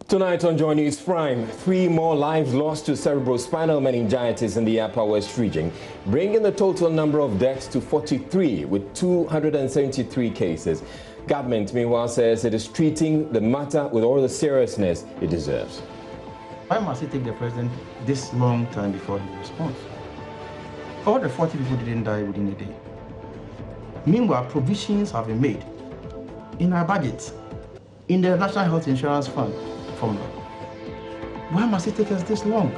Tonight on Joy News Prime, 3 more lives lost to cerebrospinal meningitis in the Upper West region, bringing the total number of deaths to 43 with 273 cases. Government, meanwhile, says it is treating the matter with all the seriousness it deserves. Why must it take the president this long time before he responds? All the 40 people didn't die within a day. Meanwhile, provisions have been made in our budget, in the National Health Insurance Fund formula. Why must it take us this long?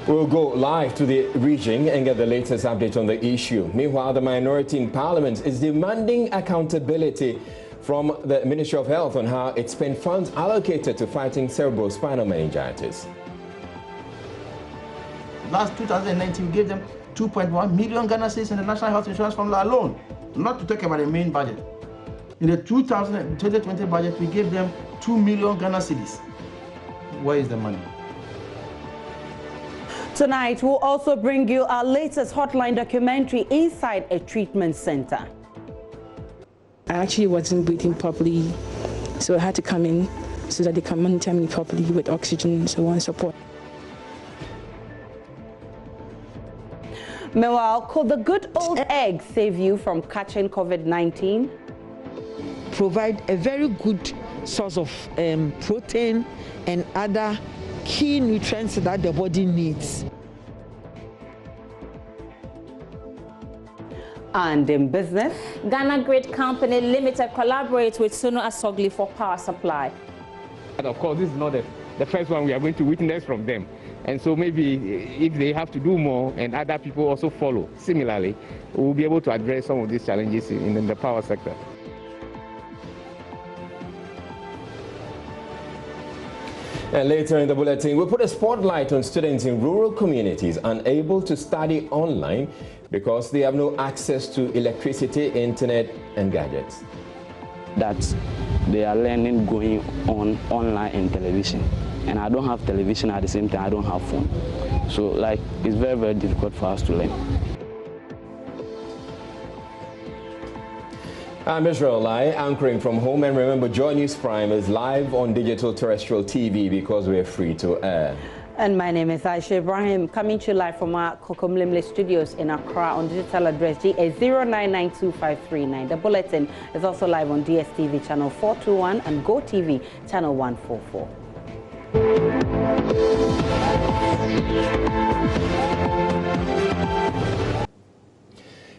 We'll go live to the region and get the latest update on the issue. Meanwhile, the minority in Parliament is demanding accountability from the Ministry of Health on how it spent funds allocated to fighting cerebrospinal meningitis. Last 2019, we gave them 2.1 million Ghana cedis in the National Health Insurance Formula alone, not to talk about the main budget. In the 2020 budget, we gave them 2 million Ghana cedis. Where is the money? Tonight, we'll also bring you our latest hotline documentary, Inside a Treatment Center. I actually wasn't breathing properly, so I had to come in so that they can monitor me properly with oxygen and so on, support. Meanwhile, could the good old egg save you from catching COVID-19? Provide a very good source of protein and other key nutrients that the body needs. And in business, Ghana Grid Company Limited collaborates with Sono Asogli for power supply. And of course, this is not the first one we are going to witness from them. And so maybe if they have to do more and other people also follow similarly, we'll be able to address some of these challenges in the power sector. And later in the bulletin, we'll put a spotlight on students in rural communities unable to study online because they have no access to electricity, internet, and gadgets. That they are learning going on online and television. And I don't have television at the same time, I don't have phone. So like, it's very, very difficult for us to learn. I'm Israel Lai, anchoring from home, and remember, Joy News Prime is live on digital terrestrial TV because we're free to air. And my name is Aisha Ibrahim, coming to you live from our Kokomlimle studios in Accra on digital address GA09925339. The bulletin is also live on DSTV channel 421 and GoTV channel 144.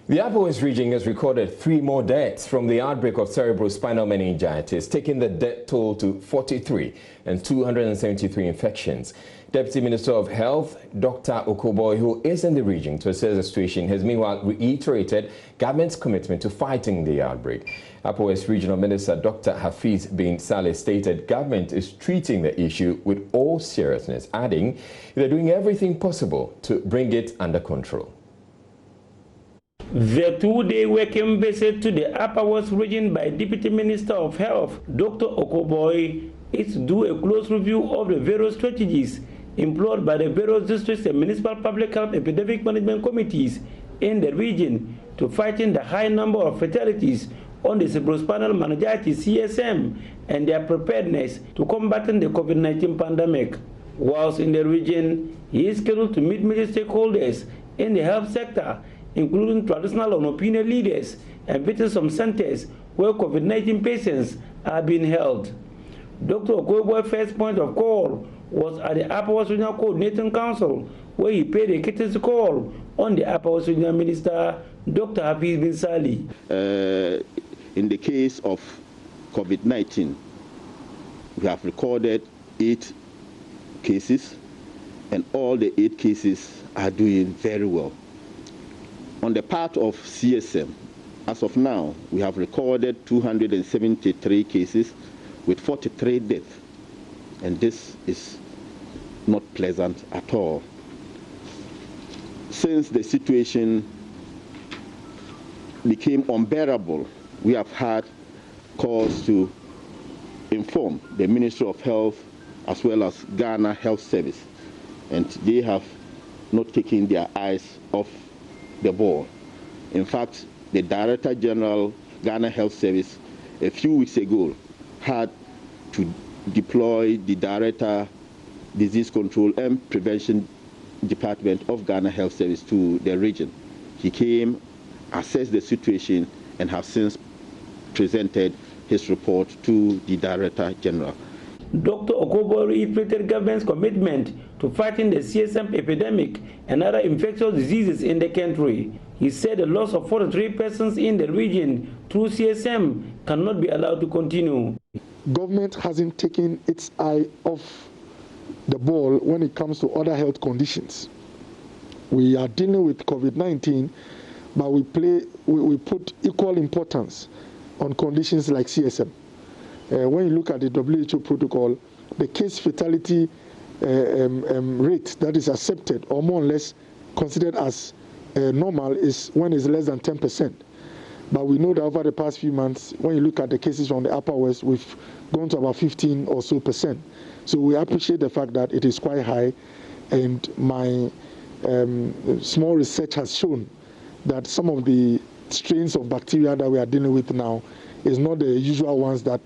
The Upper West region has recorded 3 more deaths from the outbreak of cerebrospinal meningitis, taking the death toll to 43 and 273 infections. Deputy Minister of Health, Dr. Okoboy, who is in the region to assess the situation, has meanwhile reiterated government's commitment to fighting the outbreak. Upper West Regional Minister Dr. Hafiz bin Saleh stated government is treating the issue with all seriousness, adding they're doing everything possible to bring it under control. The 2-day working visit to the Upper West region by Deputy Minister of Health, Dr. Okoboy, is to do a close review of the various strategies employed by the various districts and municipal public health epidemic management committees in the region to fighting the high number of fatalities on the cerebrospinal meningitis (CSM) and their preparedness to combating the COVID-19 pandemic. Whilst in the region, he is scheduled to meet major stakeholders in the health sector, including traditional and opinion leaders, and visit some centers where COVID-19 patients are being held. Dr. Okoboy's first point of call was at the Upper West Regional Coordinating Council, where he paid a courtesy call on the Upper West Regional Minister, Dr. Hafiz bin Saleh. In the case of COVID-19, we have recorded 8 cases, and all the 8 cases are doing very well. On the part of CSM, as of now, we have recorded 273 cases with 43 deaths, and this is not pleasant at all. Since the situation became unbearable, we have had cause to inform the Ministry of Health as well as Ghana Health Service, and they have not taken their eyes off the ball. In fact, the Director General, Ghana Health Service, a few weeks ago had to deploy the Director, Disease Control and Prevention Department of Ghana Health Service to the region. He came, assessed the situation, and has since presented his report to the Director General. Dr. Okoboy reiterated government's commitment to fighting the CSM epidemic and other infectious diseases in the country. He said the loss of 43 persons in the region through CSM cannot be allowed to continue. Government hasn't taken its eye off the ball when it comes to other health conditions. We are dealing with COVID-19, but we put equal importance on conditions like CSM. When you look at the WHO protocol, the case fatality rate that is accepted or more or less considered as normal is when it's less than 10%. But we know that over the past few months, when you look at the cases from the Upper West, we've gone to about 15 or so %. So we appreciate the fact that it is quite high, and my small research has shown that some of the strains of bacteria that we are dealing with now is not the usual ones that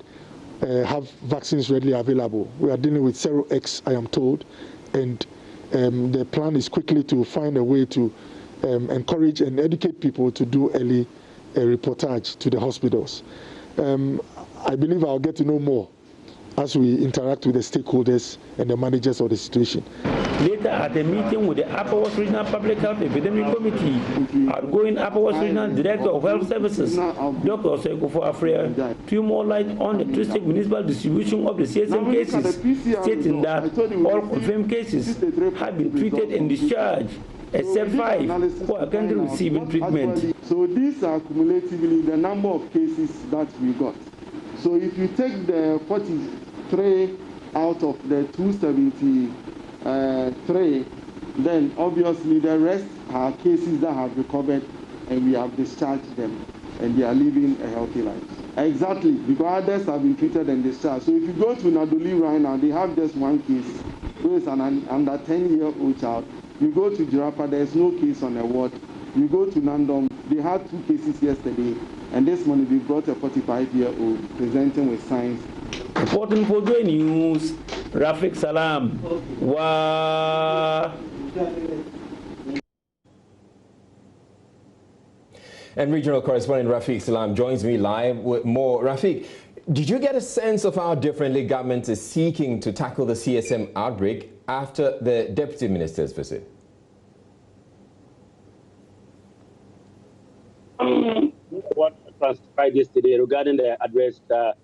have vaccines readily available. We are dealing with CEREBROSPINAL, I am told, and the plan is quickly to find a way to encourage and educate people to do early reportage to the hospitals. I believe I'll get to know more as we interact with the stakeholders and the managers of the situation. Later at a meeting with the Upper West Regional Public Health Epidemic Committee, outgoing Upper West Regional Director of Health Services, Dr. Oseko Afrea, threw more light on the twisted municipal distribution of the CSM cases, stating that all confirmed cases have been treated and discharged, except 5 who are currently receiving treatment. So these are cumulatively the number of cases that we got. So if you take the 43 out of the 273, then obviously the rest are cases that have recovered and we have discharged them and they are living a healthy life. Exactly, because others have been treated and discharged. So if you go to Nadoli right now, they have just one case, who is an under 10-year-old child. You go to Jirapa, there's no case on the ward. You go to Nandom, they had 2 cases yesterday, and this morning they brought a 45-year-old presenting with signs. Reporting for Joy News, Rafik Salam. And regional correspondent Rafik Salam joins me live with more. Rafik, did you get a sense of how differently government is seeking to tackle the CSM outbreak after the Deputy Minister's visit? What transpired yesterday regarding the address that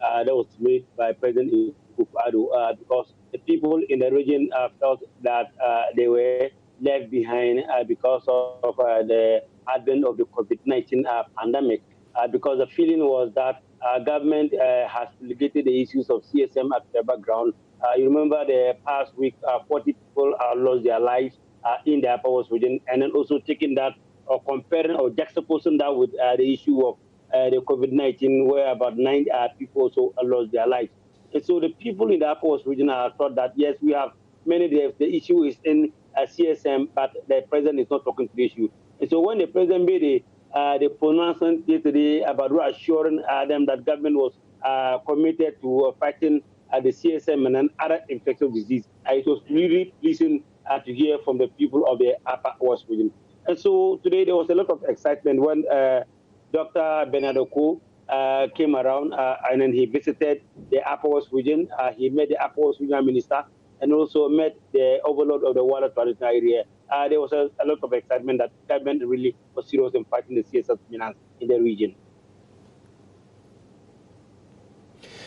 was made by President Akufo-Addo, because the people in the region felt that they were left behind because of the advent of the COVID-19 pandemic, because the feeling was that government has relegated the issues of CSM at the background. You remember the past week, 40 people lost their lives in the Upper West region, and then also taking that or comparing or juxtaposing that with the issue of the COVID-19, where about 9 people also lost their lives. And so the people in the Upper West region thought that, yes, we have many deaths. The issue is in CSM, but the president is not talking to the issue. And so when the president made the pronouncement yesterday about reassuring them that government was committed to fighting the CSM and then other infectious disease, it was really pleasing to hear from the people of the Upper West region. And so today there was a lot of excitement when Dr. Bernard Oko came around and then he visited the Upper West region. He met the Upper West regional minister and also met the overlord of the Water traditional area. There was a lot of excitement that government really was serious in fighting the CSM menace in the region.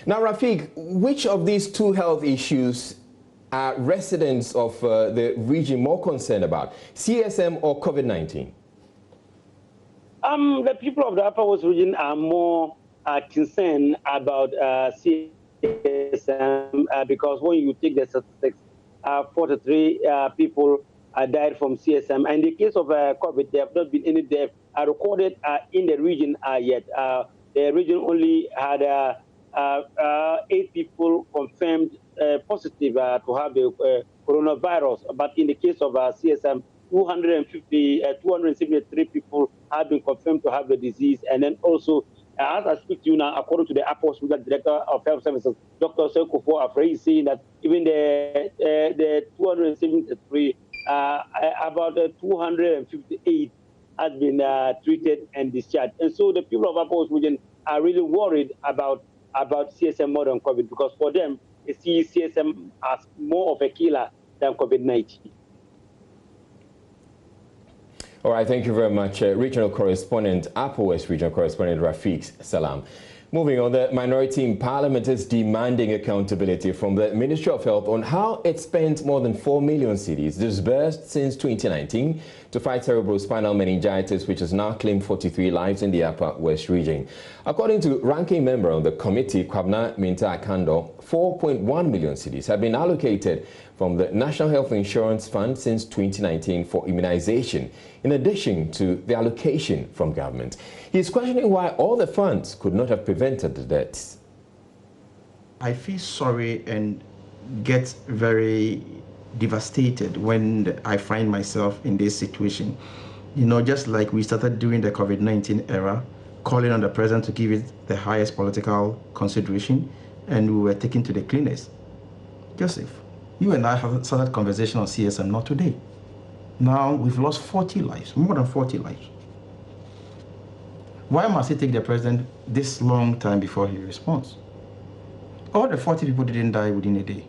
Now, Rafik, which of these 2 health issues are residents of the region more concerned about, CSM or COVID-19? The people of the Upper West region are more concerned about CSM because when you take the statistics, 43 people died from CSM. And in the case of COVID, there have not been any deaths recorded in the region yet. The region only had 8 people confirmed positive to have the coronavirus. But in the case of CSM, 273 people have been confirmed to have the disease. And then also As I speak to you now, according to the Upper Hospital Director of Health Services, Dr. Sekofo Afrey, is saying that even the 273, about 258 has been treated and discharged. And so the people of Upper Hospital region are really worried about CSM more than COVID, because for them, they see CSM as more of a killer than COVID-19. All right, thank you very much. Regional correspondent, Upper West Regional correspondent Rafiq Salam. Moving on, the minority in Parliament is demanding accountability from the Ministry of Health on how it spent more than 4 million cedis disbursed since 2019 to fight cerebrospinal meningitis, which has now claimed 43 lives in the Upper West region. According to ranking member on the committee, Kwabna Minta Akando, 4.1 million cedis have been allocated from the National Health Insurance Fund since 2019 for immunization, in addition to the allocation from government. He is questioning why all the funds could not have prevented the deaths. I feel sorry and get very devastated when I find myself in this situation. You know, just like we started during the COVID-19 era, calling on the president to give it the highest political consideration, and we were taken to the cleanest. Joseph, you and I have started conversation on CSM not today. Now we've lost 40 lives, more than 40 lives. Why must it take the president this long time before he responds? All the 40 people didn't die within a day.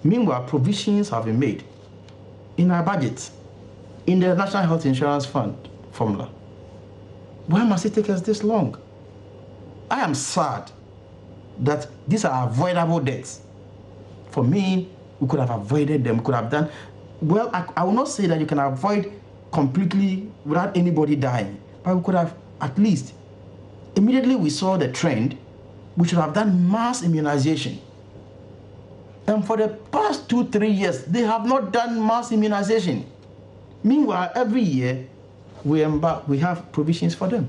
Meanwhile, provisions have been made in our budget, in the National Health Insurance Fund formula. Why must it take us this long? I am sad that these are avoidable deaths. For me, we could have avoided them, we could have done. Well, I will not say that you can avoid completely without anybody dying, but we could have at least, immediately we saw the trend, we should have done mass immunization. And for the past 2-3 years, they have not done mass immunization. Meanwhile, every year, we have provisions for them.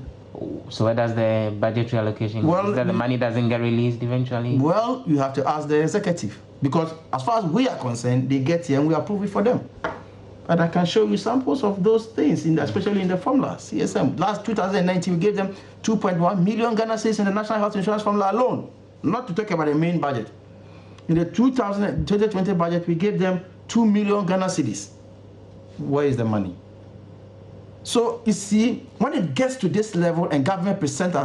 So where does the budgetary allocation go? Well, is that the money doesn't get released eventually? Well, you have to ask the executive, because as far as we are concerned, they get here and we approve it for them. And I can show you samples of those things, especially in the formula, CSM. Last 2019, we gave them 2.1 million Ghana cedis in the National Health Insurance Formula alone, not to talk about the main budget. In the 2020 budget, we gave them 2 million Ghana cedis. Where is the money? So, you see, when it gets to this level and government pretends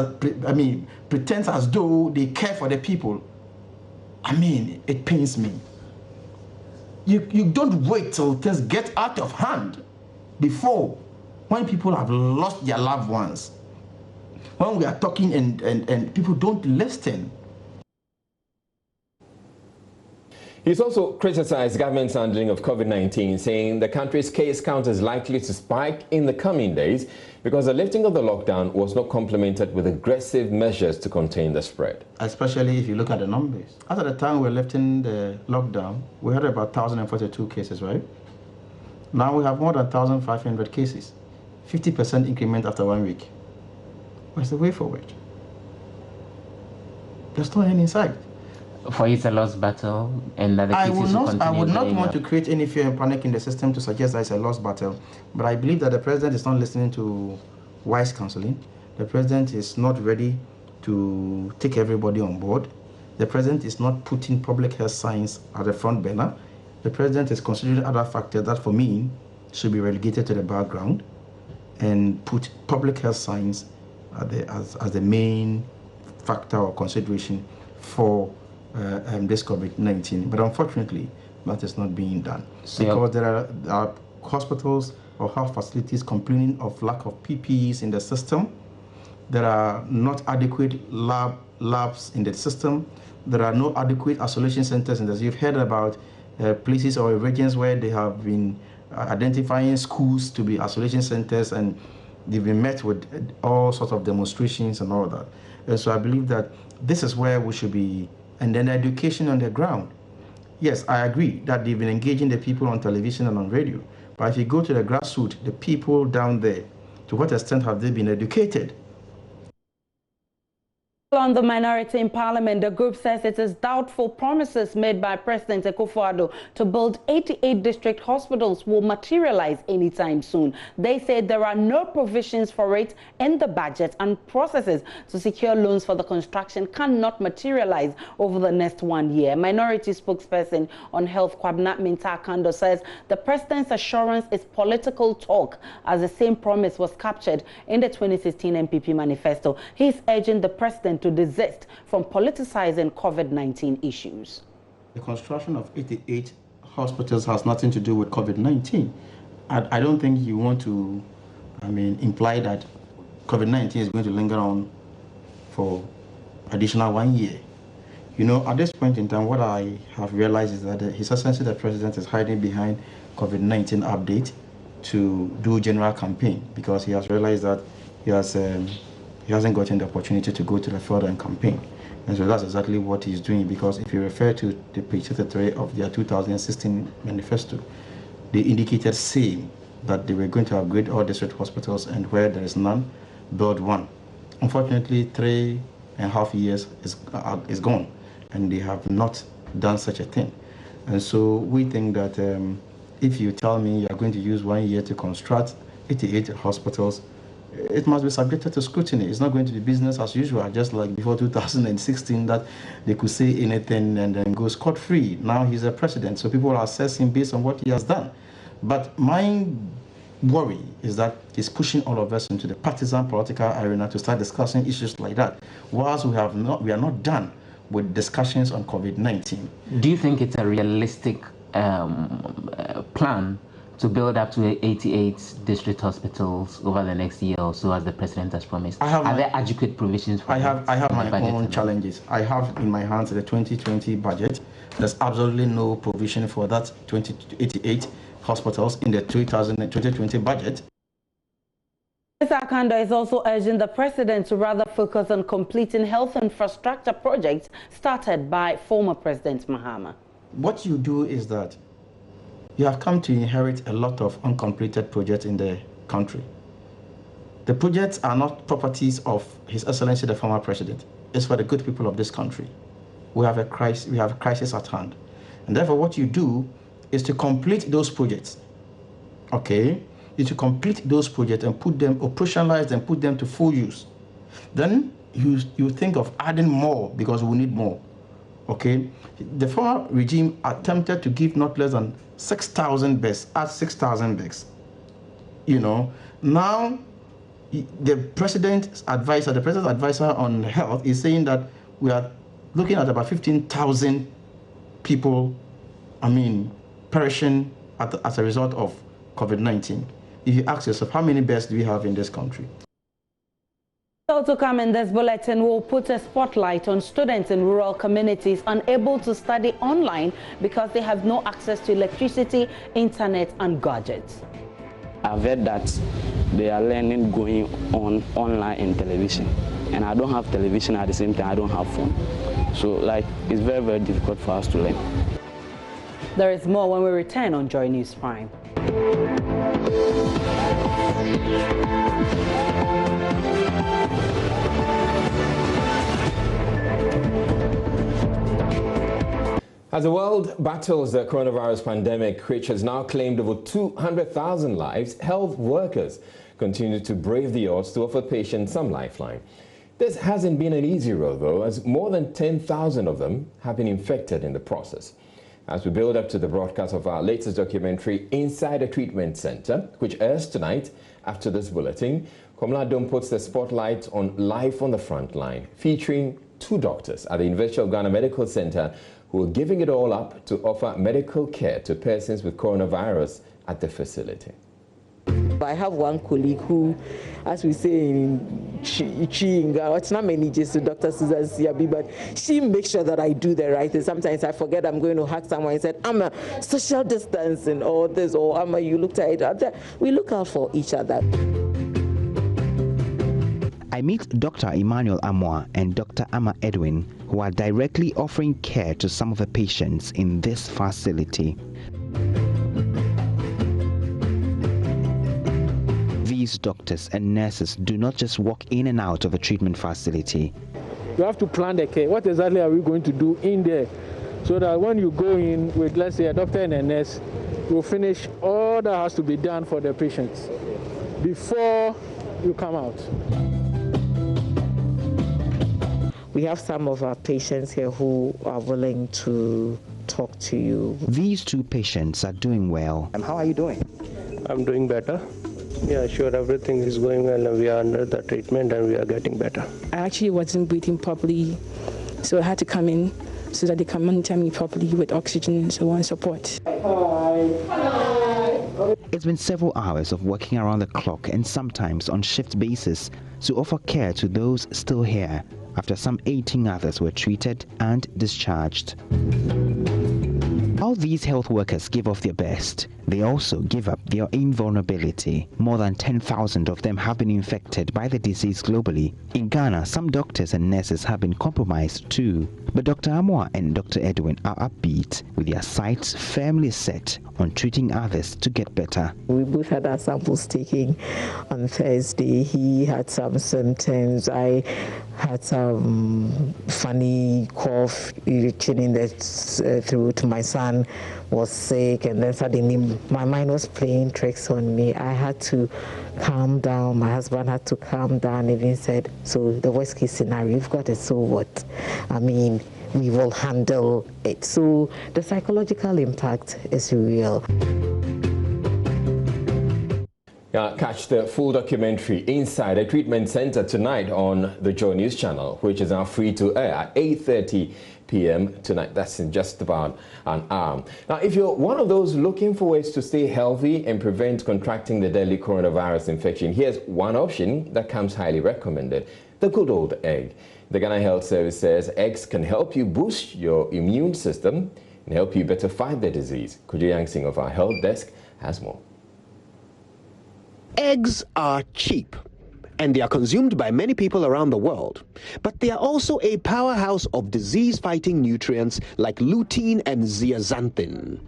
as though they care for the people, it pains me. You don't wait till things get out of hand before, when people have lost their loved ones, when we are talking and people don't listen. He's also criticized government's handling of COVID-19, saying the country's case count is likely to spike in the coming days because the lifting of the lockdown was not complemented with aggressive measures to contain the spread. Especially if you look at the numbers. At the time we were lifting the lockdown, we had about 1,042 cases, right? Now we have more than 1,500 cases. 50% increment after 1 week. What's the way forward? There's no end in sight. For it's a lost battle, and that the cases will continue. I would not want up. to create any fear and panic in the system to suggest that it's a lost battle, but I believe that the president is not listening to wise counseling. The president is not ready to take everybody on board. The president is not putting public health science at the front burner. The president is considering other factors that, for me, should be relegated to the background and put public health science as the main factor or consideration for this COVID-19, but unfortunately, that is not being done because there are hospitals or health facilities complaining of lack of PPEs in the system. There are not adequate labs in the system. There are no adequate isolation centers in this. You've heard about places or regions where they have been identifying schools to be isolation centers, and they've been met with all sorts of demonstrations and all that. And so I believe that this is where we should be. And then education on the ground. Yes, I agree that they've been engaging the people on television and on radio. But if you go to the grassroots, the people down there, to what extent have they been educated? On the minority in Parliament, the group says it is doubtful promises made by President Akufo-Addo to build 88 district hospitals will materialize anytime soon. They say there are no provisions for it in the budget, and processes to secure loans for the construction cannot materialize over the next 1 year. Minority spokesperson on health, Kwabena Minta-Kando, says the president's assurance is political talk, as the same promise was captured in the 2016 MPP manifesto. He is urging the president to desist from politicizing COVID-19 issues. The construction of 88 hospitals has nothing to do with COVID-19. I don't think you want to, imply that COVID-19 is going to linger on for additional 1 year. You know, at this point in time, what I have realized is that His Excellency the President is hiding behind COVID-19 update to do general campaign, because he has realized that he hasn't gotten the opportunity to go to the field and campaign. And so that's exactly what he's doing, because if you refer to the page 33 of their 2016 manifesto, they indicated saying that they were going to upgrade all district hospitals, and where there is none, build one. Unfortunately, 3.5 years is gone, and they have not done such a thing. And so we think that if you tell me you are going to use 1 year to construct 88 hospitals, it must be subjected to scrutiny. It's not going to be business as usual, just like before 2016 that they could say anything and then go scot-free. Now he's a president, so people are assessing based on what he has done. But my worry is that he's pushing all of us into the partisan political arena to start discussing issues like that, whilst we are not done with discussions on COVID-19. Do you think it's a realistic plan to build up to 88 district hospitals over the next year or so, as the president has promised? Are there adequate provisions for I have my own challenges. I have in my hands the 2020 budget. There's absolutely no provision for that 88 hospitals in the 2020 budget. Mr. Akando is also urging the president to rather focus on completing health infrastructure projects started by former President Mahama. What you do is that you have come to inherit a lot of uncompleted projects in the country. The projects are not properties of His Excellency the former president. It's for the good people of this country. We have a crisis at hand. And therefore what you do is to complete those projects. Okay? You to complete those projects and put them, operationalize them, put them to full use. Then you think of adding more, because we need more. Okay? The former regime attempted to give not less than 6,000 beds, add 6,000 beds. You know, now the president's advisor on health is saying that we are looking at about 15,000 people, perishing as a result of COVID-19. If you ask yourself, how many beds do we have in this country? So to come in this bulletin, we'll put a spotlight on students in rural communities unable to study online because they have no access to electricity, internet, and gadgets. I've heard that they are learning going on online in television, and I don't have television at the same time I don't have phone. So it's very, very difficult for us to learn. There is more when we return on Joy News Prime. As the world battles the coronavirus pandemic, which has now claimed over 200,000 lives, health workers continue to brave the odds to offer patients some lifeline. This hasn't been an easy road, though, as more than 10,000 of them have been infected in the process. As we build up to the broadcast of our latest documentary, Inside a Treatment Center, which airs tonight after this bulletin, Komla Dom puts the spotlight on life on the front line, featuring two doctors at the University of Ghana Medical Center who are giving it all up to offer medical care to persons with coronavirus at the facility. I have one colleague who, as we say in Chiinga, it's not meningitis, so Dr. Susan Siabi, but she makes sure that I do the right thing. Sometimes I forget I'm going to hug someone and said, I'm a social distance and all this, or I'm a, you look at it. We look out for each other. I meet Dr. Emmanuel Amoa and Dr. Ama Edwin, who are directly offering care to some of the patients in this facility. These doctors and nurses do not just walk in and out of a treatment facility. You have to plan the care. What exactly are we going to do in there? So that when you go in with, let's say, a doctor and a nurse, you'll finish all that has to be done for the patients before you come out. We have some of our patients here who are willing to talk to you. These two patients are doing well. And how are you doing? I'm doing better. Yeah, sure, everything is going well and we are under the treatment and we are getting better. I actually wasn't breathing properly, so I had to come in so that they can monitor me properly with oxygen and so on, support. It's been several hours of working around the clock and sometimes on shift basis to offer care to those still here after some 18 others were treated and discharged. While these health workers give off their best, they also give up their invulnerability. More than 10,000 of them have been infected by the disease globally. In Ghana, some doctors and nurses have been compromised too. But Dr. Amoah and Dr. Edwin are upbeat, with their sights firmly set on treating others to get better. We both had our samples taken on Thursday. He had some symptoms. I had some funny cough, itching in the throat. My son was sick, and then suddenly my mind was playing tricks on me. I had to calm down. My husband had to calm down. Even said, so the worst case scenario, you've got it, so what? I mean, we will handle it. So the psychological impact is real. Catch the full documentary Inside a Treatment Center tonight on the Joy News channel, which is now free to air at 8:30 p.m. tonight. That's in just about an hour. Now, if you're one of those looking for ways to stay healthy and prevent contracting the deadly coronavirus infection, here's one option that comes highly recommended: the good old egg. The Ghana Health Service says eggs can help you boost your immune system and help you better fight the disease. Kujo Yang Singh of our health desk has more. Eggs are cheap, and they are consumed by many people around the world. But they are also a powerhouse of disease-fighting nutrients like lutein and zeaxanthin.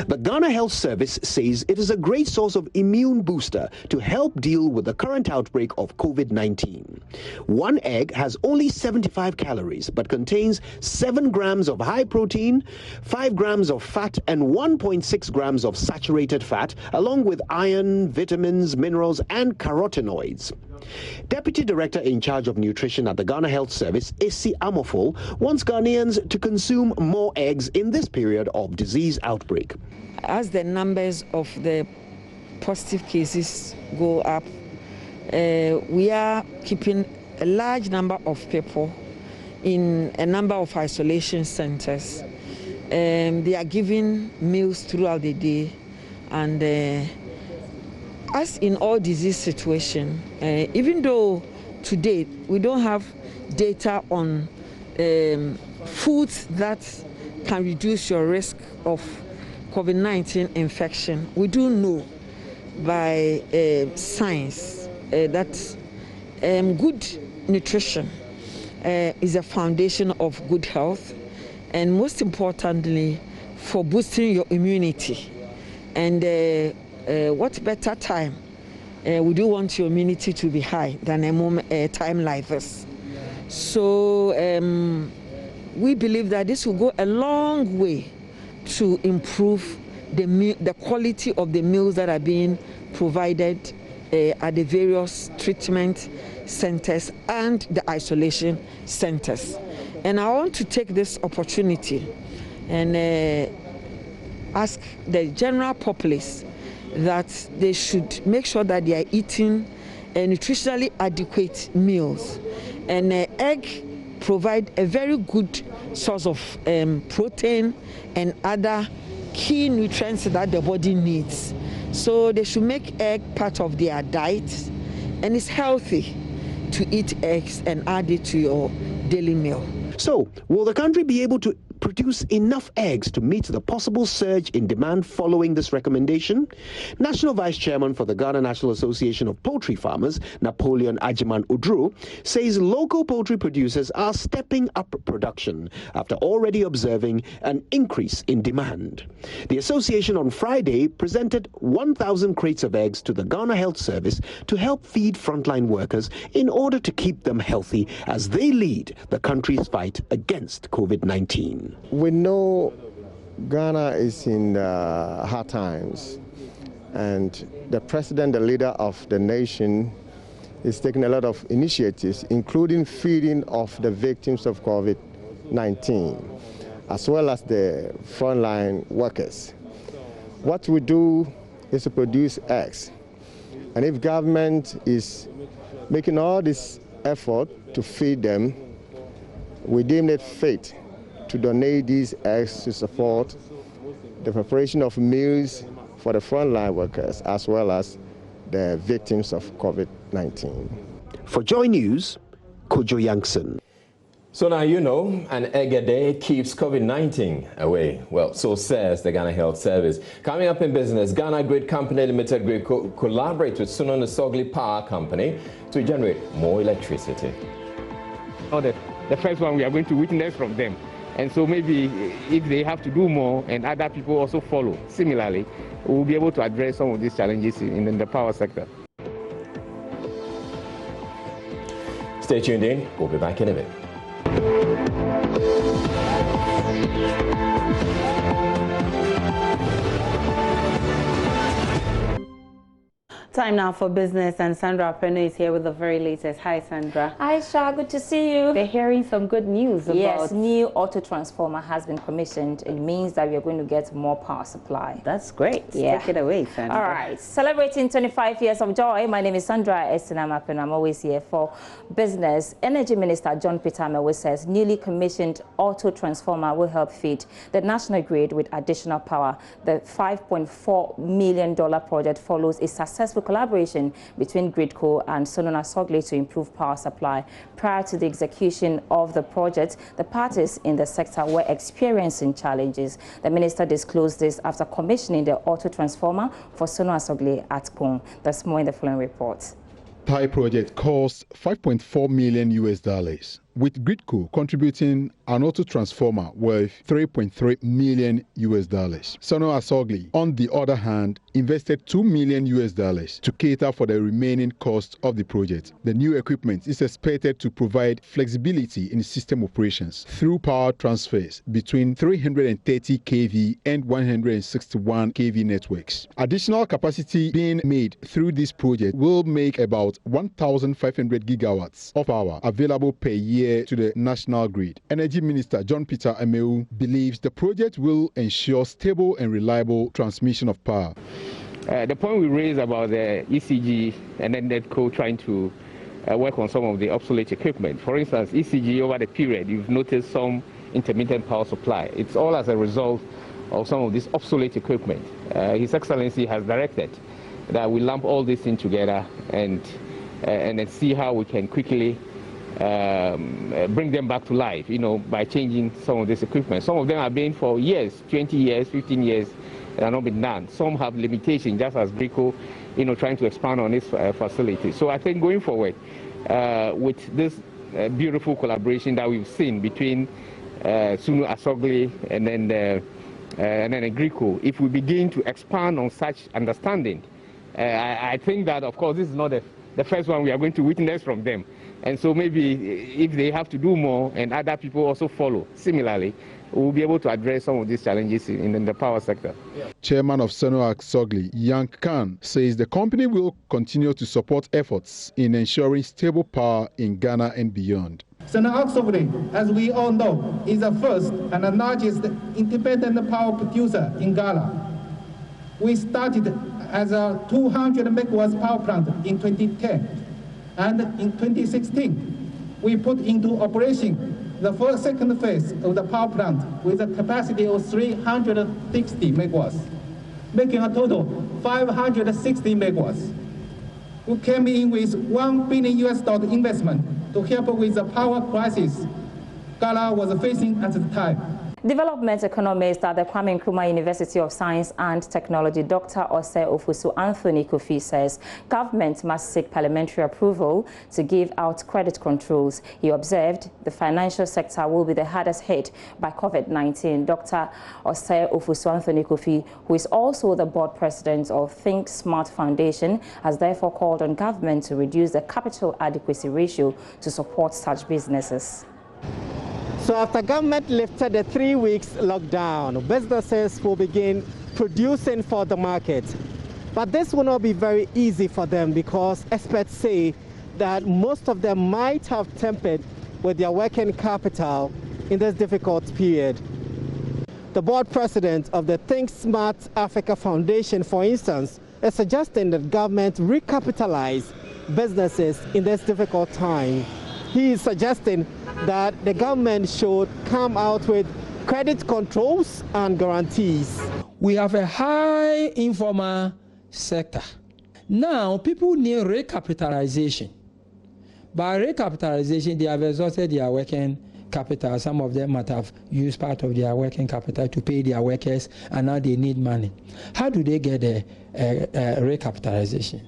The Ghana Health Service says it is a great source of immune booster to help deal with the current outbreak of COVID-19. One egg has only 75 calories, but contains 7 grams of high protein, 5 grams of fat, and 1.6 grams of saturated fat, along with iron, vitamins, minerals, and carotenoids. Deputy Director in charge of nutrition at the Ghana Health Service, Esi Amofol, wants Ghanaians to consume more eggs in this period of disease outbreak. As the numbers of the positive cases go up, we are keeping a large number of people in a number of isolation centers. They are given meals throughout the day, and as in all disease situations, even though today we don't have data on foods that can reduce your risk of COVID-19 infection, we do know by science that good nutrition is a foundation of good health, and most importantly, for boosting your immunity. And what better time? We do want your immunity to be high than a time like this. So we believe that this will go a long way to improve the quality of the meals that are being provided at the various treatment centers and the isolation centers. And I want to take this opportunity and ask the general populace that they should make sure that they are eating nutritionally adequate meals. And egg provide a very good source of protein and other key nutrients that the body needs. So they should make egg part of their diet, and it's healthy to eat eggs and add it to your daily meal. So, will the country be able to produce enough eggs to meet the possible surge in demand following this recommendation? National Vice Chairman for the Ghana National Association of Poultry Farmers, Napoleon Ajiman Udru, says local poultry producers are stepping up production after already observing an increase in demand. The association on Friday presented 1,000 crates of eggs to the Ghana Health Service to help feed frontline workers in order to keep them healthy as they lead the country's fight against COVID-19. We know Ghana is in hard times, and the president, the leader of the nation, is taking a lot of initiatives, including feeding of the victims of COVID-19, as well as the frontline workers. What we do is to produce eggs, and if government is making all this effort to feed them, we deem it fit to donate these eggs to support the preparation of meals for the frontline workers as well as the victims of COVID-19. For Joy News, Kojo Yankson. So now you know, an egg a day keeps COVID-19 away. Well, so says the Ghana Health Service. Coming up in business, Ghana Grid Company Limited Grid collaborates with Suno Nosogli Power Company to generate more electricity. The first one we are going to witness from them. And so maybe if they have to do more and other people also follow, similarly, we'll be able to address some of these challenges in the power sector. Stay tuned in. We'll be back in a bit. Time now for business, and Sandra Apeno is here with the very latest. Hi, Sandra. Hi, Sha. Good to see you. We're hearing some good news about... Yes, new auto transformer has been commissioned. It means that we are going to get more power supply. That's great. Yeah. Take it away, Sandra. All right. Celebrating 25 years of joy, my name is Sandra Apeno. I'm always here for business. Energy Minister John Peter Amewo says newly commissioned auto transformer will help feed the national grid with additional power. The $5.4 million project follows a successful collaboration between Gridco and Suno Nosogli to improve power supply. Prior to the execution of the project, the parties in the sector were experiencing challenges. The minister disclosed this after commissioning the auto transformer for Suno Nosogli at Pong. There's more in the following report. The entire project cost $5.4 million, with Gridco contributing an auto transformer worth $3.3 million. Suno Nosogli, on the other hand, invested $2 million to cater for the remaining cost of the project. The new equipment is expected to provide flexibility in system operations through power transfers between 330 kV and 161 kV networks. Additional capacity being made through this project will make about 1,500 gigawatts of power available per year to the national grid. Energy Minister John Peter Amewo believes the project will ensure stable and reliable transmission of power. The point we raised about the ECG and then NEDCO trying to work on some of the obsolete equipment. For instance, ECG over the period, you've noticed some intermittent power supply. It's all as a result of some of this obsolete equipment. His Excellency has directed that we lump all this in together and then see how we can quickly bring them back to life, by changing some of this equipment. Some of them have been for years, 20 years, 15 years, and have not been done. Some have limitations, just as Gridco, trying to expand on its facility. So I think going forward, with this beautiful collaboration that we've seen between Suno Nosogli and then Gridco, if we begin to expand on such understanding, I think that, of course, this is not the first one we are going to witness from them. And so maybe if they have to do more and other people also follow, similarly, we'll be able to address some of these challenges in the power sector. Chairman of Suno Nosogli, Yank Khan, says the company will continue to support efforts in ensuring stable power in Ghana and beyond. Suno Nosogli, as we all know, is the first and the largest independent power producer in Ghana. We started as a 200 megawatts power plant in 2010. And in 2016, we put into operation the second phase of the power plant with a capacity of 360 megawatts, making a total 560 megawatts. We came in with $1 billion investment to help with the power crisis Ghana was facing at the time. Development economist at the Kwame Nkrumah University of Science and Technology, Dr. Osei Ofosu Anthony Kofi, says government must seek parliamentary approval to give out credit controls. He observed the financial sector will be the hardest hit by COVID-19. Dr. Osei Ofosu Anthony Kofi, who is also the board president of Think Smart Foundation, has therefore called on government to reduce the capital adequacy ratio to support such businesses. So after government lifted the 3 weeks lockdown, businesses will begin producing for the market. But this will not be very easy for them because experts say that most of them might have tempered with their working capital in this difficult period. The board president of the Think Smart Africa Foundation, for instance, is suggesting that government recapitalize businesses in this difficult time. He is suggesting that the government should come out with credit controls and guarantees. We have a high informal sector. Now, people need recapitalization. By recapitalization, they have exhausted their working capital. Some of them might have used part of their working capital to pay their workers, and now they need money. How do they get a recapitalization?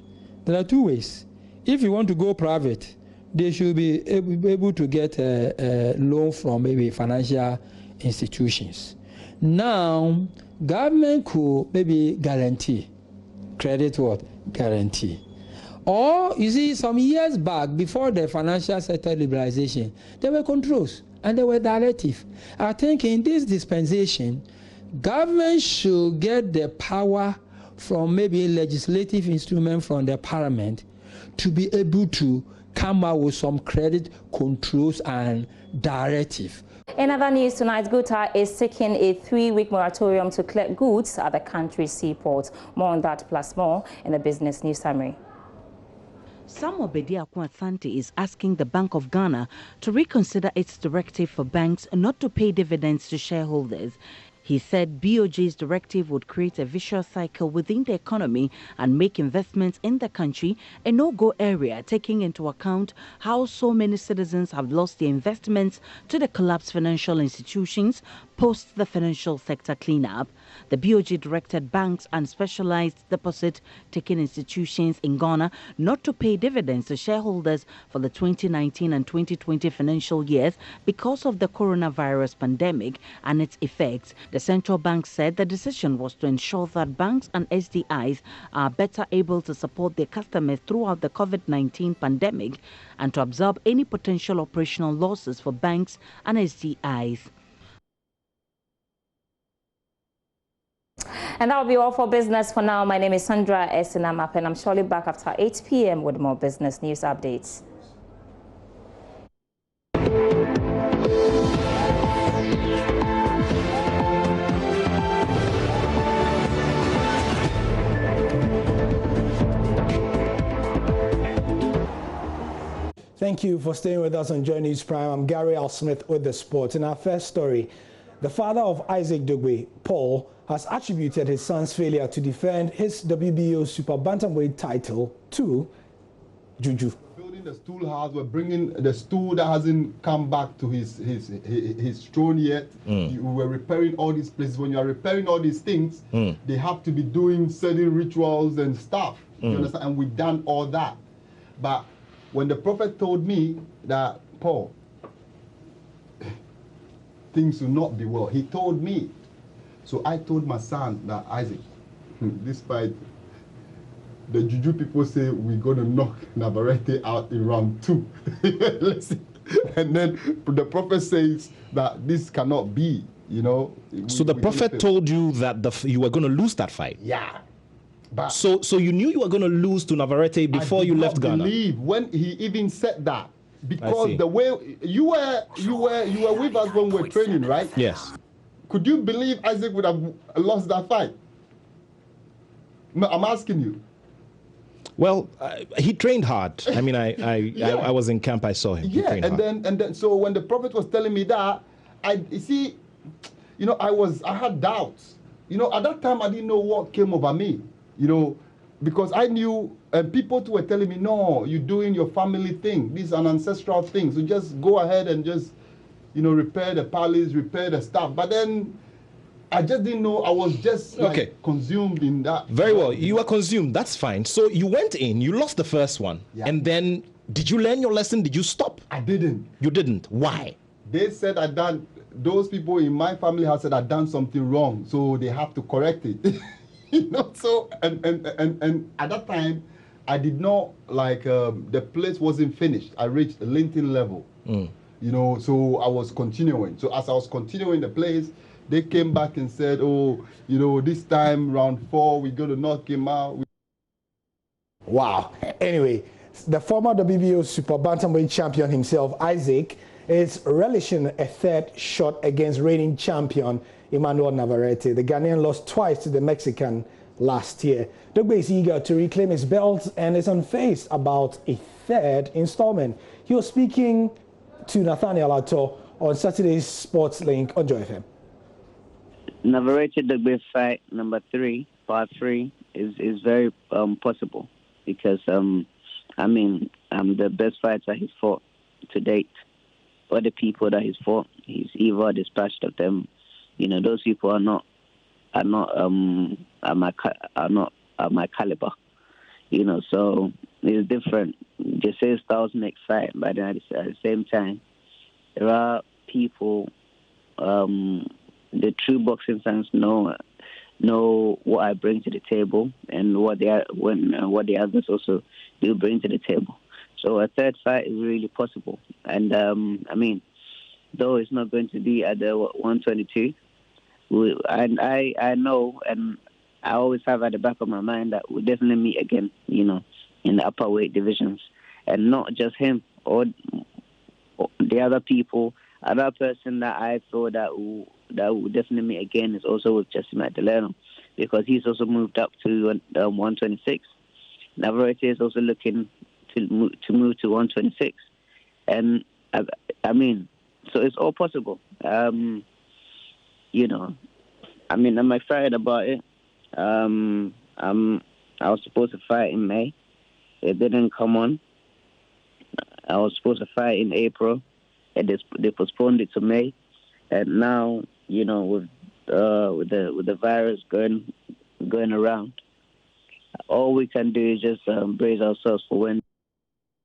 There are two ways. If you want to go private, they should be able to get a loan from maybe financial institutions. Now, government could maybe guarantee, credit what? Guarantee. Or, you see, some years back, before the financial sector liberalization, there were controls and they were directive. I think in this dispensation, government should get the power from maybe legislative instrument from the parliament to be able to come out with some credit controls and directive. In other news tonight, Guta is seeking a 3-week moratorium to clear goods at the country's seaports. More on that plus more in the business news summary. Samuel Bediako Asante is asking the Bank of Ghana to reconsider its directive for banks not to pay dividends to shareholders. He said BOJ's directive would create a vicious cycle within the economy and make investments in the country a no-go area, taking into account how so many citizens have lost their investments to the collapsed financial institutions post the financial sector cleanup. The BOJ directed banks and specialized deposit-taking institutions in Ghana not to pay dividends to shareholders for the 2019 and 2020 financial years because of the coronavirus pandemic and its effects. The central bank said the decision was to ensure that banks and SDIs are better able to support their customers throughout the COVID-19 pandemic and to absorb any potential operational losses for banks and SDIs. And that will be all for business for now. My name is Sandra Esinamap, and I'm surely back after 8 p.m. with more business news updates. Thank you for staying with us on Joy News Prime. I'm Gary Al Smith with the sports. In our first story, the father of Isaac Dugbe, Paul, has attributed his son's failure to defend his WBO Super Bantamweight title to Juju. Building the stool house, we're bringing the stool that hasn't come back to his throne yet. We're repairing all these places. When you are repairing all these things, they have to be doing certain rituals and stuff. You understand? And we've done all that. But when the prophet told me that, Paul, things will not be well, he told me. So I told my son that, Isaac, despite the Juju people say we're going to knock Navarrete out in round 2. Listen. And then the prophet says that this cannot be, you know. So the prophet told you that you were going to lose that fight? Yeah. But so you knew you were going to lose to Navarrete before you left Ghana? I believe when he even said that, because the way you were with us when we were training, right? Yes. Could you believe Isaac would have lost that fight? No, I'm asking you. Well, he trained hard. I mean, I was in camp. I saw him. Yeah, and then so when the prophet was telling me that, I had doubts. You know, at that time I didn't know what came over me. You know, because I knew, and people too were telling me, no, you're doing your family thing. This is an ancestral thing. So just go ahead and just you know, repair the palace, repair the stuff. But then I just didn't know. I was just like, consumed in that. Very well. You were consumed. That's fine. So you went in, you lost the first one. Yeah. And then did you learn your lesson? Did you stop? I didn't. You didn't. Why? They said I done, those people in my family have said I done something wrong. So they have to correct it. You know, so, and at that time, I did not, like, the place wasn't finished. I reached the linting level. You know, so I was continuing. So as I was continuing the place, they came back and said, oh, you know, this time, round 4, we're going to knock him out. Wow. Anyway, the former WBO super bantamweight champion himself, Isaac, is relishing a third shot against reigning champion Emmanuel Navarrete. The Ghanaian lost twice to the Mexican last year. Dugbe is eager to reclaim his belt and is unfazed about a third installment. He was speaking to Nathaniel Atto on Saturday's Sports Link on Joy FM. Navarrete Dugbe fight number 3, part 3, is very possible because I mean, the best fighter he's fought to date. All the people that he's fought, he's either dispatched of them. You know, those people are not at my caliber. You know, so it's different. Just say styles make fight, but then at the same time, there are people. The true boxing fans know what I bring to the table and what the others also do bring to the table. So a third fight is really possible. And I mean, though it's not going to be at the 122, I know, and I always have at the back of my mind that we'll definitely meet again, you know, in the upper weight divisions. And not just him, or the other people. Another person that I thought that will definitely meet again is also with Jesse Magdaleno, because he's also moved up to 126. Navarrete is also looking to move to 126. And, I mean, so it's all possible. You know, I mean, I'm excited about it. I was supposed to fight in May. It didn't come on. I was supposed to fight in April, and they postponed it to May. And now, you know, with the virus going around, all we can do is just brace ourselves for when.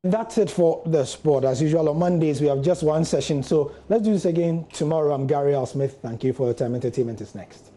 That's it for the sport. As usual, on Mondays, we have just one session. So let's do this again tomorrow. I'm Gary Al Smith. Thank you for your time. Entertainment is next.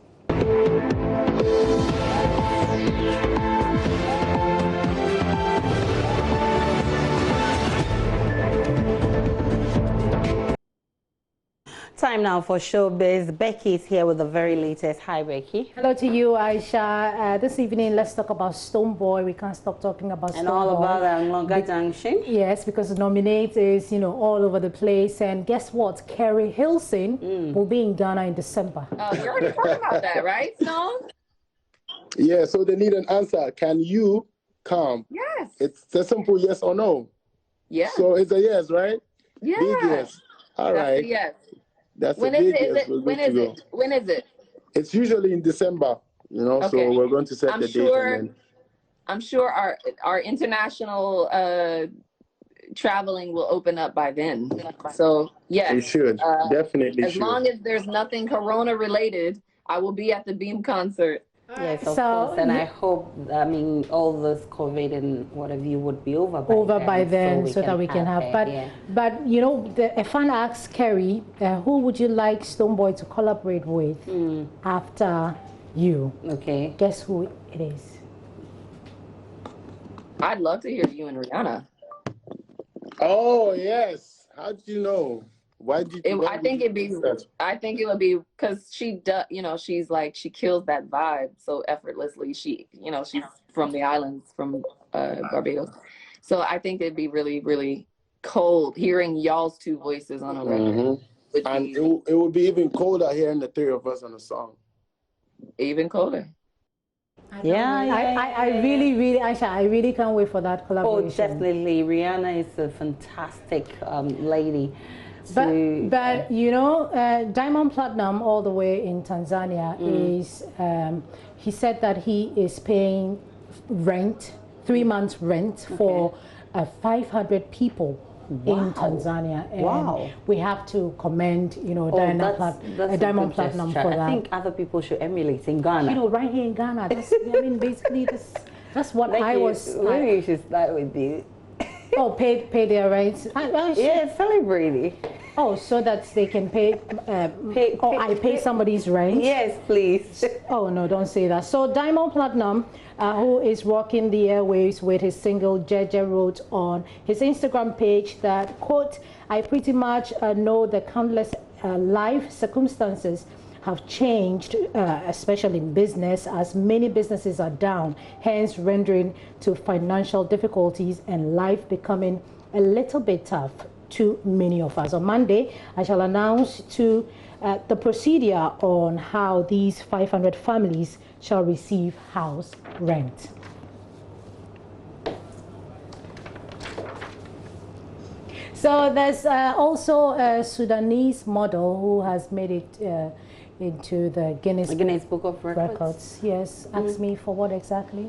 Time now for Showbiz. Becky is here with the very latest. Hi, Becky. Hello to you, Aisha. This evening, let's talk about Stonebwoy. We can't stop talking about Stonebwoy. And all about Longa Junction. Yes, because the nominate is, you know, all over the place. And guess what? Kerry Hilson will be in Ghana in December. Oh, you already talked about that, right, Stone? Yeah, so they need an answer. Can you come? Yes. It's a simple yes or no. Yeah. So it's a yes, right? Yeah. Big yes. All right. Yes. That's when a big is yes. it? When is it? When is it? It's usually in December, you know, Okay. so we're going to set the date. And then... I'm sure our international traveling will open up by then. So, yes. It should. Definitely as should. long as there's nothing Corona related, I will be at the Beam concert. Yes, of course, and I hope, I mean, all this COVID and whatever you would be over by then. So that we can have. it, But you know, a fan asked Kerry, who would you like Stonebwoy to collaborate with after you? Okay. Guess who it is? I'd love to hear you and Rihanna. Oh, yes. How did you know? Why did you? I think it would be because she does, you know, she's like, she kills that vibe so effortlessly. She, you know, she's from the islands, from Barbados. So I think it'd be really, really cold hearing y'all's two voices on a record. And it would be even colder hearing the three of us on a song. Even colder. I really can't wait for that collaboration. Oh, definitely. Rihanna is a fantastic lady. But you know, Diamond Platinum all the way in Tanzania is, he said that he is paying rent, 3 months rent for 500 people in Tanzania. And we have to commend, you know, Diamond Platinum for that. I think other people should emulate in Ghana. You know, right here in Ghana. That's, I mean, basically, that's what like I was. Maybe you should start with the. Oh, pay their rents. Yeah, celebrating. Oh, so that they can pay. I pay somebody's rent. Yes, please. Oh no, don't say that. So Diamond Platinum, who is rocking the airwaves with his single Jeje, wrote on his Instagram page that, quote, "I pretty much know the countless life circumstances have changed, especially in business, as many businesses are down, hence rendering to financial difficulties and life becoming a little bit tough to many of us. On Monday, I shall announce the procedure on how these 500 families shall receive house rent." So there's also a Sudanese model who has made it into the Guinness Book of Records. Yes, ask me for what exactly?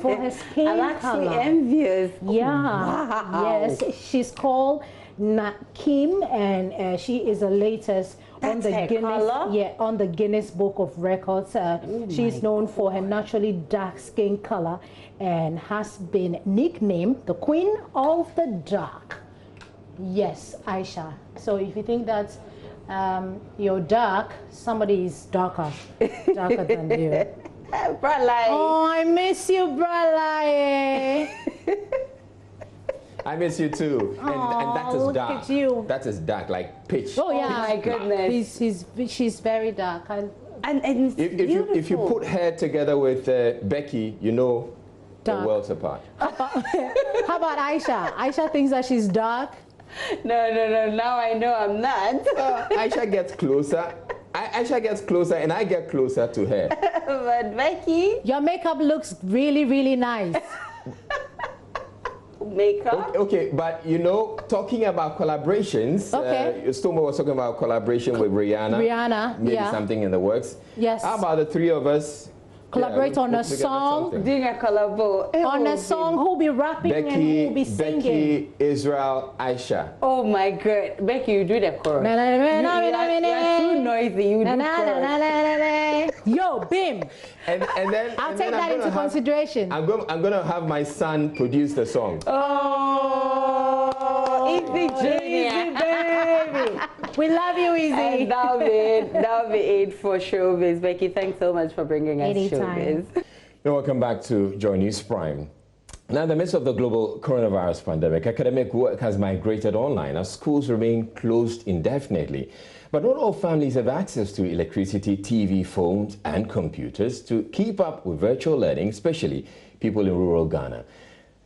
For her skin I'm actually color. envious. Yeah. Yes, she's called Nakim, and she is the latest on the Guinness Book of Records. She's known for her naturally dark skin color and has been nicknamed the Queen of the Dark. Yes, Aisha. So if you think that you're dark, somebody is darker than you. Bralai. Oh, I miss you, Bralai. I miss you too. And that is look dark. at you. That is dark, like pitch. Oh yeah, my goodness. She's very dark. And if you put her together with Becky, you know they're worlds apart. How about Aisha? Aisha thinks that she's dark. No. Now I know I'm not. Aisha gets closer. Aisha gets closer, and I get closer to her. But Becky, your makeup looks really, really nice. Makeup. Okay, but you know, talking about collaborations. Okay. Stoma was talking about collaboration with Rihanna. Rihanna, maybe yeah. something in the works. Yes. How about the three of us? Collaborate on a song. Doing a collabo. On a song, who'll be rapping and who'll be singing? Becky, Israel, Aisha. Oh my God. Becky, you do the chorus. You're too noisy. You do chorus. Yo, Bim. And then I'll take that into consideration. I'm gonna have my son produce the song. Oh, Easy Junior. Baby. We love you, Easy. And that'll be it for Showbiz. Becky, thanks so much for bringing us Showbiz. Welcome back to Joy News Prime. Now, in the midst of the global coronavirus pandemic, academic work has migrated online as schools remain closed indefinitely. But not all families have access to electricity, TV, phones, and computers to keep up with virtual learning, especially people in rural Ghana.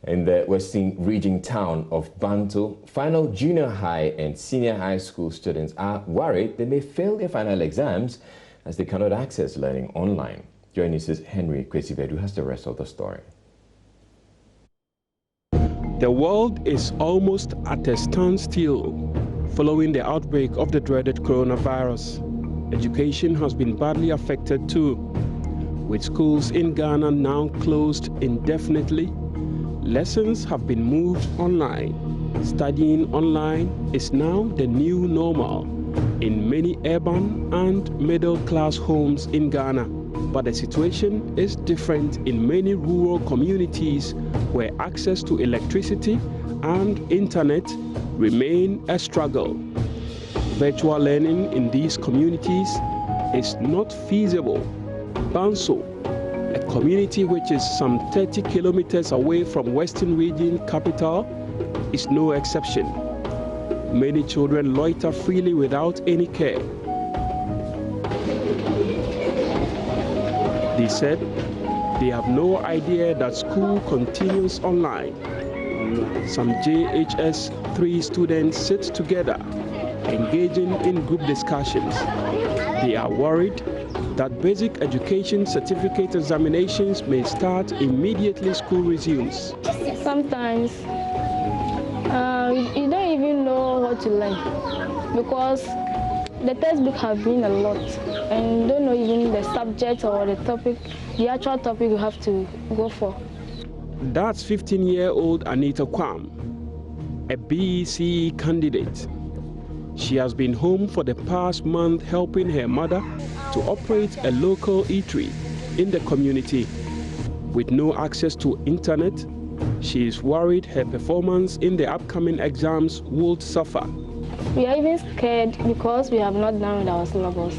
In the western region town of Banto, final junior high and senior high school students are worried they may fail their final exams as they cannot access learning online. Joining us is Henry Kwesivedu, who has the rest of the story. The world is almost at a standstill following the outbreak of the dreaded coronavirus. Education has been badly affected too, with schools in Ghana now closed indefinitely. Lessons have been moved online. Studying online is now the new normal in many urban and middle-class homes in Ghana. But the situation is different in many rural communities where access to electricity and internet remain a struggle. Virtual learning in these communities is not feasible. Banso, a community which is some 30 kilometers away from Western Region capital, is no exception. Many children loiter freely without any care. They said they have no idea that school continues online. Some JHS 3 students sit together, engaging in group discussions. They are worried that basic education certificate examinations may start immediately school resumes. Sometimes you don't even know what to learn because the textbook have been a lot and you don't know even the subject or the topic, the actual topic you have to go for. That's 15-year-old Anita Kwam. a BCE candidate. She has been home for the past month helping her mother to operate a local eatery in the community. With no access to internet, she is worried her performance in the upcoming exams would suffer. We are even scared because we have not done with our syllabus.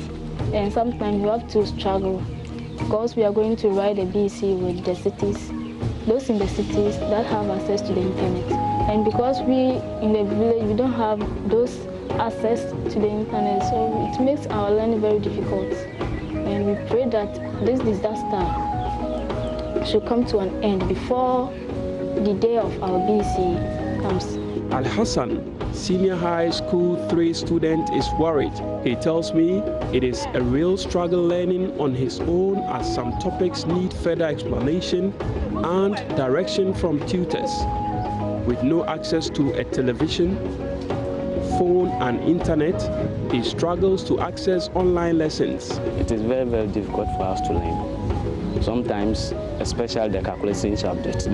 And sometimes we have to struggle because we are going to write a BC with the cities, those in the cities that have access to the internet. And because we in the village, we don't have those access to the internet, so it makes our learning very difficult. And we pray that this disaster should come to an end before the day of our BC comes. Al-Hassan, senior high school 3 student, is worried. He tells me it is a real struggle learning on his own as some topics need further explanation and direction from tutors. With no access to a television, phone and internet, he struggles to access online lessons. It is very, very difficult for us to learn. Sometimes, especially the calculating subjects,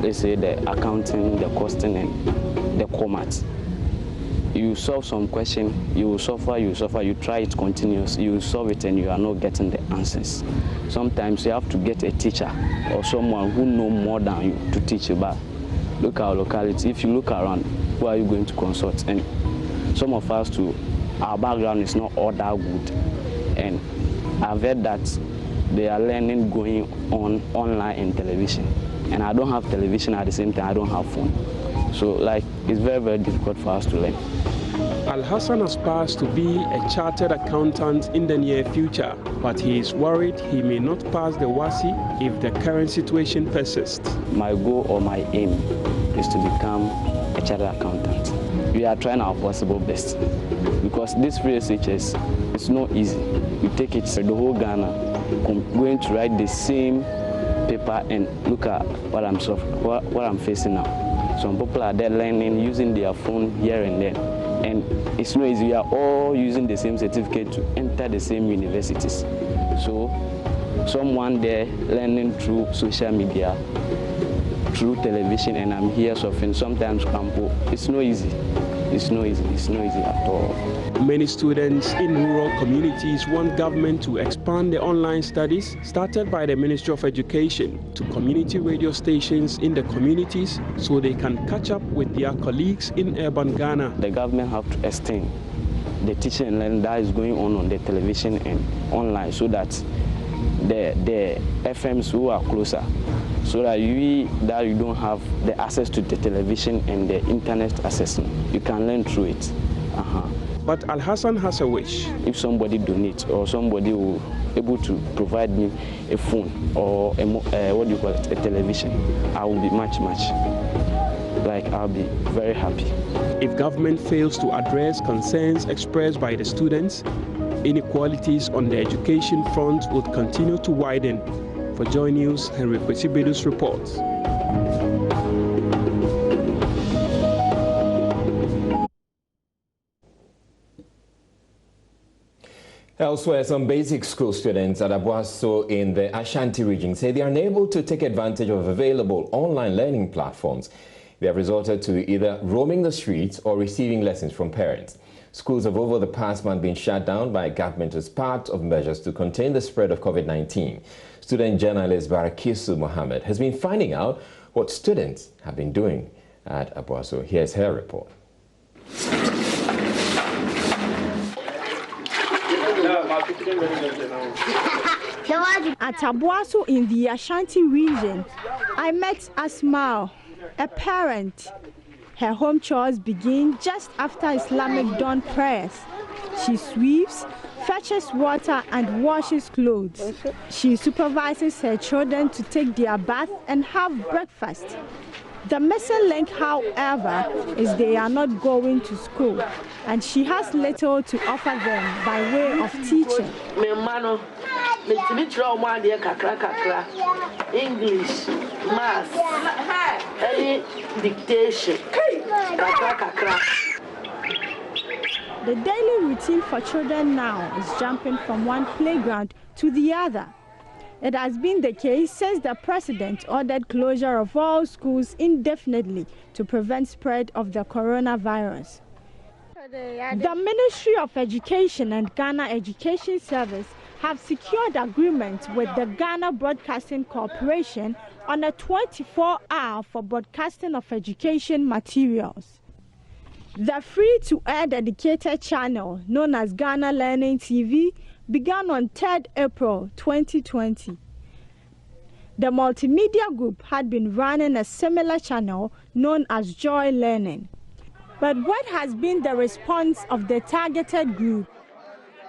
they say the accounting, the costing, and the commat. You solve some question, you suffer, you try it continuous, you solve it and you are not getting the answers. Sometimes you have to get a teacher or someone who knows more than you to teach you. But look at our locality, if you look around, who are you going to consult? And some of us too, our background is not all that good. And I've heard that they are learning going on online and television. And I don't have television at the same time, I don't have phone. So like, it's very, very difficult for us to learn. Al-Hassan aspires to be a chartered accountant in the near future, but he is worried he may not pass the WASI if the current situation persists. My goal or my aim is to become a chartered accountant. We are trying our possible best because this research is not easy. You take it to the whole Ghana, going to write the same paper and look at what I'm facing now. Some people are there learning, using their phone here and there. And it's not easy. We are all using the same certificate to enter the same universities. So someone there learning through social media, through television, and I'm here suffering. Sometimes campo. It's not easy. It's not easy. It's not easy at all. Many students in rural communities want government to expand the online studies started by the Ministry of Education to community radio stations in the communities so they can catch up with their colleagues in urban Ghana. The government have to extend the teaching and learning that is going on the television and online so that the FMs who are closer, so that you don't have the access to the television and the internet access, you can learn through it. But Al-Hassan has a wish. If somebody donates or somebody will able to provide me a phone or a television, I will be much, I'll be very happy. If government fails to address concerns expressed by the students, inequalities on the education front would continue to widen. For Joy News, Henry Kwesibedu's reports. Elsewhere, some basic school students at Abuaso in the Ashanti region say they are unable to take advantage of available online learning platforms. They have resorted to either roaming the streets or receiving lessons from parents. Schools have over the past month been shut down by government as part of measures to contain the spread of COVID-19. Student journalist Barakisu Mohammed has been finding out what students have been doing at Abuaso. Here's her report. At Abuaso in the Ashanti region, I met Asmao, a parent. Her home chores begin just after Islamic dawn prayers. She sweeps, fetches water and washes clothes. She supervises her children to take their bath and have breakfast. The missing link, however, is they are not going to school, and she has little to offer them by way of teaching. English, math, any dictation. The daily routine for children now is jumping from one playground to the other. It has been the case since the president ordered closure of all schools indefinitely to prevent spread of the coronavirus. The Ministry of Education and Ghana Education Service have secured agreement with the Ghana Broadcasting Corporation on a 24-hour for broadcasting of education materials. The free-to-air dedicated channel known as Ghana Learning TV began on 3rd April 2020. The multimedia group had been running a similar channel known as Joy Learning. But what has been the response of the targeted group?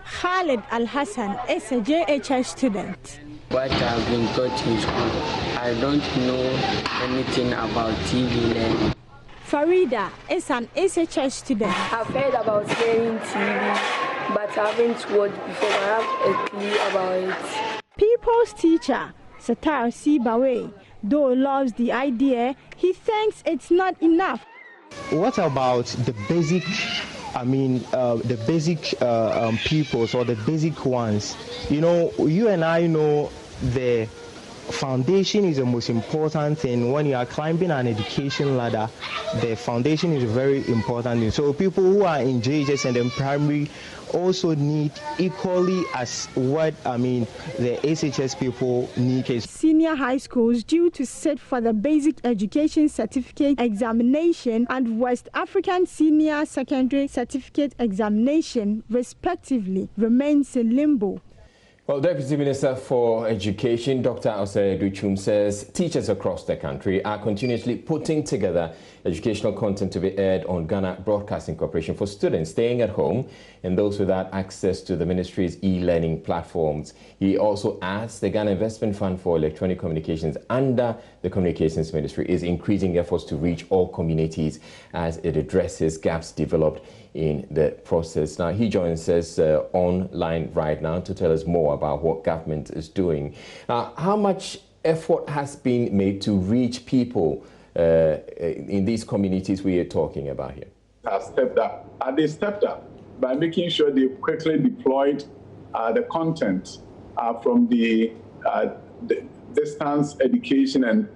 Khalid Al-Hassan is a JHS student. What I've been taught in school, I don't know anything about TV learning. Farida is an SHS student. I've heard about learning TV, but I haven't watched before. I have a clue about it. People's teacher, Satar Sibawe, though loves the idea, he thinks it's not enough. What about the basic, the basic pupils or the basic ones? You know, you and I know the foundation is the most important thing. When you are climbing an education ladder, the foundation is very important. So people who are in JHS and then primary also need equally as what the SHS people need. Senior high schools due to sit for the Basic Education Certificate Examination and West African Senior Secondary Certificate Examination respectively remains in limbo. Well, Deputy Minister for Education, Dr. Osei Edu-Chum, says teachers across the country are continuously putting together educational content to be aired on Ghana Broadcasting Corporation for students staying at home and those without access to the ministry's e-learning platforms. He also adds the Ghana Investment Fund for Electronic Communications under the Communications Ministry is increasing efforts to reach all communities as it addresses gaps developed in the process. Now, he joins us online right now to tell us more about what government is doing. How much effort has been made to reach people in these communities we are talking about here? Have stepped up. They stepped up by making sure they quickly deployed the content from the distance education and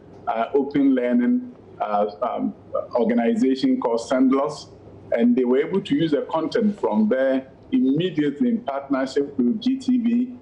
open learning organization called Sendlos. And they were able to use the content from there immediately in partnership with GTV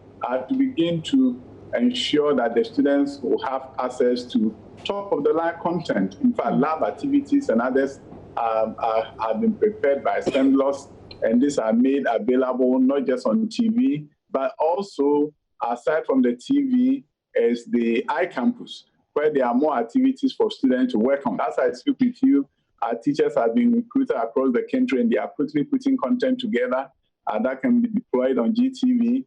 to begin to ensure that the students will have access to top-of-the-line content. In fact, lab activities and others have been prepared by Sendlos, and these are made available not just on TV, but also, aside from the TV, is the iCampus, where there are more activities for students to work on. As I speak with you, our teachers have been recruited across the country, and they are quickly putting content together that can be deployed on GTV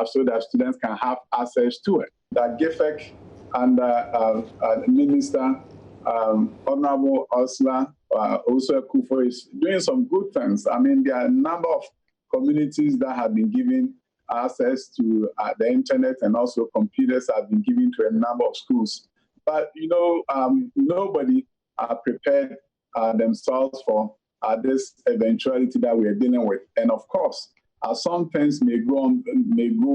so that students can have access to it. That GIFEC and Minister Honorable Osla also Kufo is doing some good things. I mean, there are a number of communities that have been given access to the internet, and also computers have been given to a number of schools. But, you know, nobody prepared themselves for this eventuality that we are dealing with. And of course, some things may go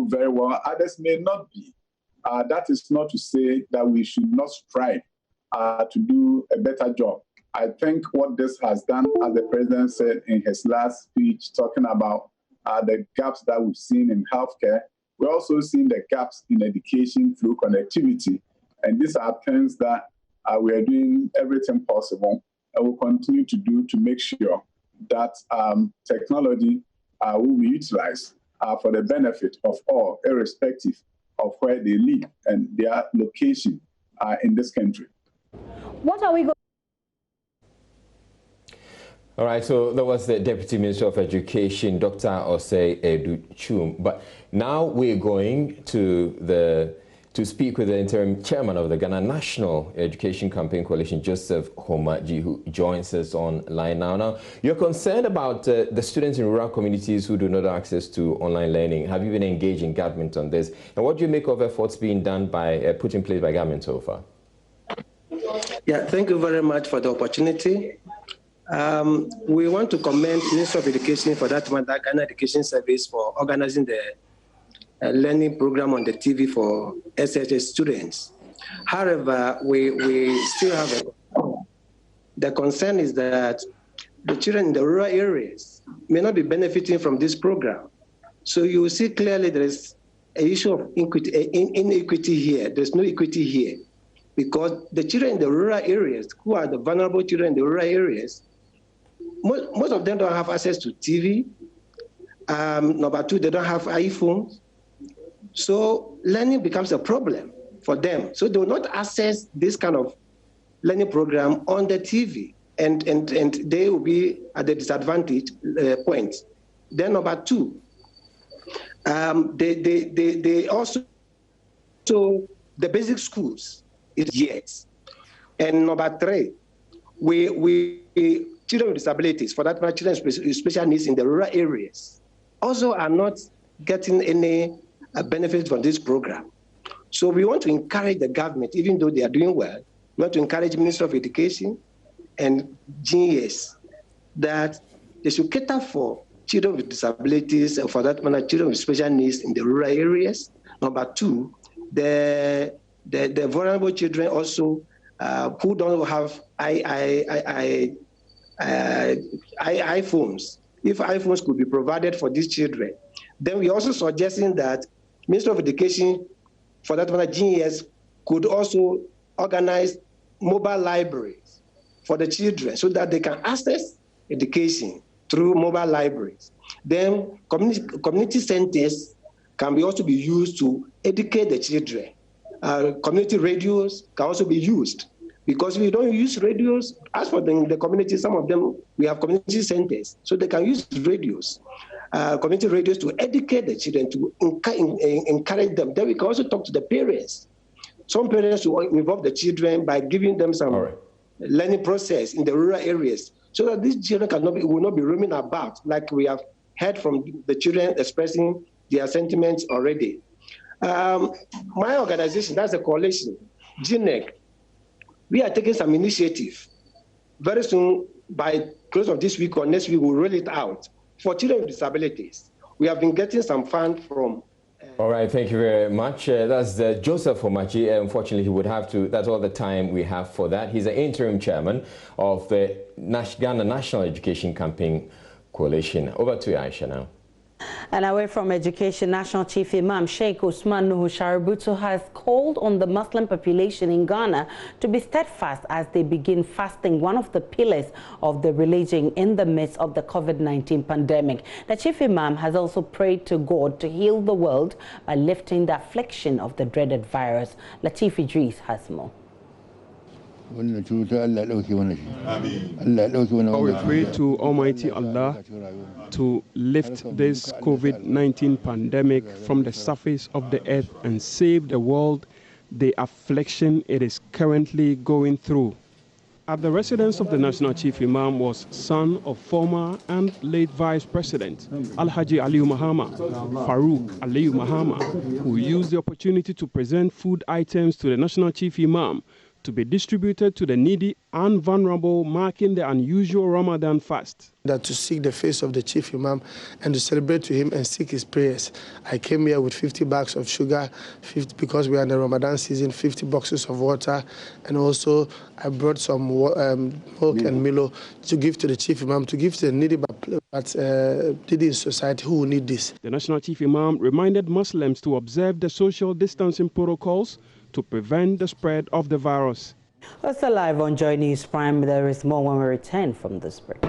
very well, others may not be. That is not to say that we should not strive to do a better job. I think what this has done, as the president said in his last speech, talking about the gaps that we've seen in healthcare, we're also seeing the gaps in education through connectivity. And these are things that we are doing everything possible and will continue to do to make sure that technology will be utilized for the benefit of all, irrespective of where they live and their location in this country. What are we going? All right, so that was the Deputy Minister of Education, Dr. Osei Edu-Chum. But now we're going to speak with the interim chairman of the Ghana National Education Campaign Coalition, Joseph Homaji, who joins us online now. Now, you're concerned about the students in rural communities who do not have access to online learning. Have you been engaging government on this? And what do you make of efforts being done by, put in place by government so far? Yeah, thank you very much for the opportunity. We want to commend the Ministry of Education, for that matter, Ghana Education Service, for organizing the learning program on the TV for SHS students. However, we still have the concern is that the children in the rural areas may not be benefiting from this program. So you will see clearly there is an issue of inequity here. There's no equity here because the children in the rural areas, who are the vulnerable children in the rural areas, most of them don't have access to TV. Number two, they don't have iPhones. So learning becomes a problem for them. So they will not access this kind of learning program on the TV, and they will be at the disadvantage point. Then number two, they also, so the basic schools is yet. And number three, we children with disabilities, for that matter, children with special needs in the rural areas, also are not getting any benefit from this program. So we want to encourage the government, even though they are doing well, we want to encourage the Minister of Education and GES that they should cater for children with disabilities, and for that matter, children with special needs in the rural areas. Number two, the vulnerable children also who don't have iPhones. If iPhones could be provided for these children, then we're also suggesting that Minister of Education, for that matter, GES, could also organize mobile libraries for the children so that they can access education through mobile libraries. Then community centers can also be used to educate the children. Community radios can also be used, because if you don't use radios, as for the community, some of them, we have community centers, so they can use radios, community radios to educate the children, to encourage them. Then we can also talk to the parents. Some parents will involve the children by giving them some learning process in the rural areas, so that these children will not be roaming about, like we have heard from the children expressing their sentiments already. My organization, that's a coalition, GNEC, we are taking some initiative. Very soon, by close of this week or next week, we'll roll it out for children with disabilities. We have been getting some funds from... All right, thank you very much. That's Joseph Omachi. Unfortunately, he would have to, that's all the time we have for that. He's the interim chairman of the Ghana National Education Campaign Coalition. Over to you, Aisha, now. And away from education, National Chief Imam Sheikh Usman Nuhu Shaributu has called on the Muslim population in Ghana to be steadfast as they begin fasting, one of the pillars of the religion in the midst of the COVID-19 pandemic. The Chief Imam has also prayed to God to heal the world by lifting the affliction of the dreaded virus. Latif Idris has more. We pray to Almighty Allah to lift this COVID-19 pandemic from the surface of the earth and save the world, the affliction it is currently going through. At the residence of the National Chief Imam was son of former and late Vice President Alhaji Aliyu Mahama, Farouk Aliyu Mahama, who used the opportunity to present food items to the National Chief Imam to be distributed to the needy and vulnerable, marking the unusual Ramadan fast. That to seek the face of the Chief Imam and to celebrate to him and seek his prayers. I came here with 50 bags of sugar, 50, because we are in the Ramadan season, 50 boxes of water, and also I brought some milk and Milo to give to the Chief Imam, to give to the needy but needy in society who will need this. The National Chief Imam reminded Muslims to observe the social distancing protocols to prevent the spread of the virus. Also live on Joy News Prime, there is more when we return from this break.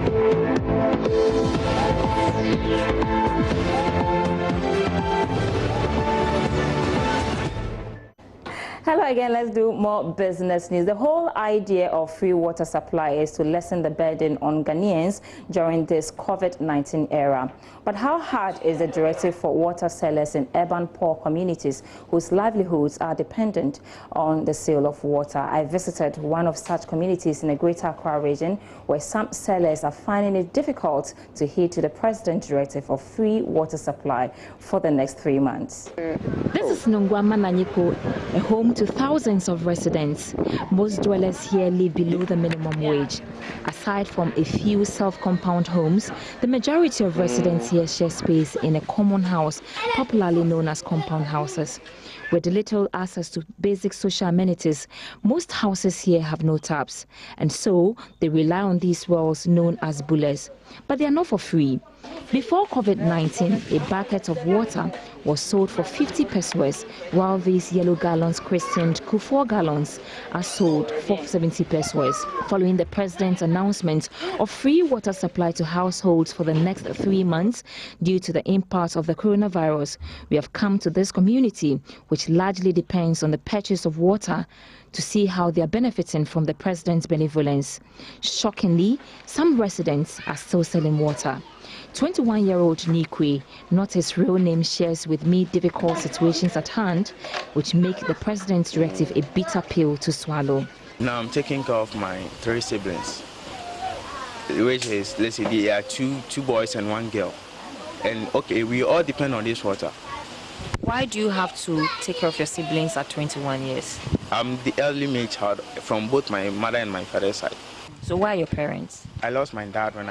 Hello again, let's do more business news. The whole idea of free water supply is to lessen the burden on Ghanaians during this COVID-19 era. But how hard is the directive for water sellers in urban poor communities whose livelihoods are dependent on the sale of water? I visited one of such communities in the Greater Accra region where some sellers are finding it difficult to adhere to the President's directive of free water supply for the next 3 months. This is Nungwama Nanyiko, a home to thousands of residents. Most dwellers here live below the minimum wage. Aside from a few self-compound homes, the majority of residents here share space in a common house, popularly known as compound houses. With little access to basic social amenities, most houses here have no taps, and so they rely on these wells known as bullers. But they are not for free. Before COVID-19, a bucket of water was sold for 50 pesos, while these yellow gallons, christened Kufuor gallons, are sold for 70 pesos. Following the president's announcement of free water supply to households for the next 3 months due to the impact of the coronavirus, we have come to this community, which largely depends on the purchase of water, to see how they are benefiting from the president's benevolence. Shockingly, some residents are still selling water. 21-year-old Nikwe, not his real name, shares with me difficult situations at hand, which make the president's directive a bitter pill to swallow. Now I'm taking care of my 3 siblings, which is, let's say, there are two boys and 1 girl. And okay, we all depend on this water. Why do you have to take care of your siblings at 21 years? I'm the early male child from both my mother and my father's side. So why are your parents? I lost my dad when